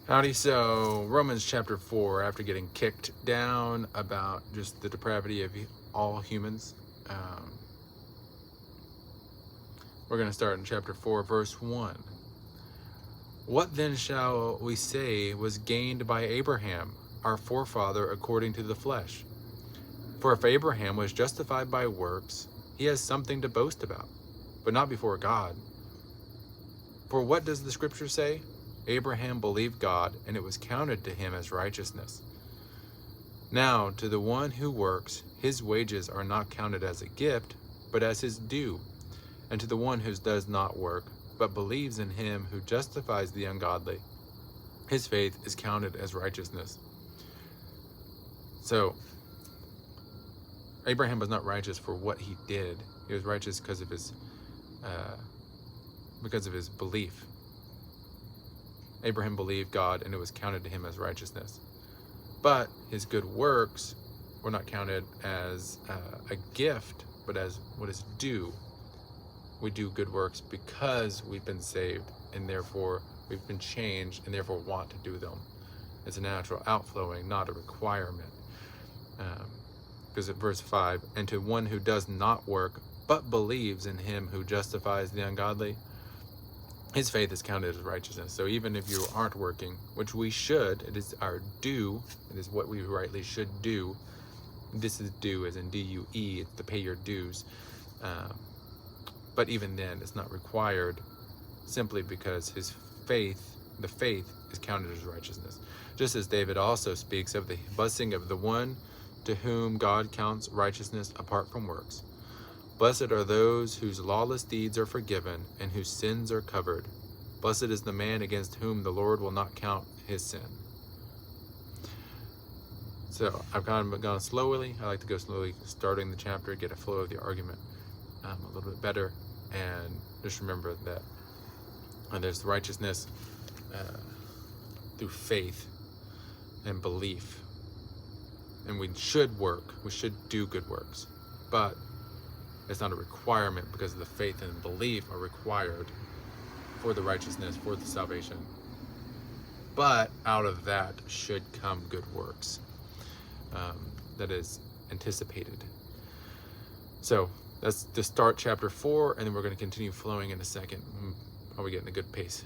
Howdy. So, Romans chapter 4, after getting kicked down about just the depravity of all humans, we're going to start in chapter 4, verse 1. What then shall we say was gained by Abraham, our forefather, according to the flesh? For if Abraham was justified by works, he has something to boast about, but not before God. For what does the scripture say? Abraham believed God, and it was counted to him as righteousness. Now, to the one who works, his wages are not counted as a gift, but as his due. And to the one who does not work, but believes in him who justifies the ungodly, his faith is counted as righteousness. So, Abraham was not righteous for what he did. He was righteous because of his belief. Abraham believed God, and it was counted to him as righteousness. But his good works were not counted as a gift, but as what is due. We do good works because we've been saved, and therefore we've been changed, and therefore want to do them. It's a natural outflowing, not a requirement. Because at verse 5, and to one who does not work, but believes in him who justifies the ungodly, his faith is counted as righteousness. So even if you aren't working, which we should, it is our due, it is what we rightly should do. This is due as in D-U-E, it's to pay your dues. But even then, it's not required, simply because his faith, the faith, is counted as righteousness. Just as David also speaks of the blessing of the one to whom God counts righteousness apart from works. Blessed are those whose lawless deeds are forgiven and whose sins are covered. Blessed is the man against whom the Lord will not count his sin. So I've kind of gone slowly. I like to go slowly, starting the chapter, get a flow of the argument a little bit better, and just remember that there's righteousness through faith and belief. And we should work. We should do good works. But it's not a requirement, because the faith and belief are required for the righteousness, for the salvation. But out of that should come good works. That is anticipated. So that's to start chapter 4, and then we're going to continue flowing in a second. Are we getting a good pace?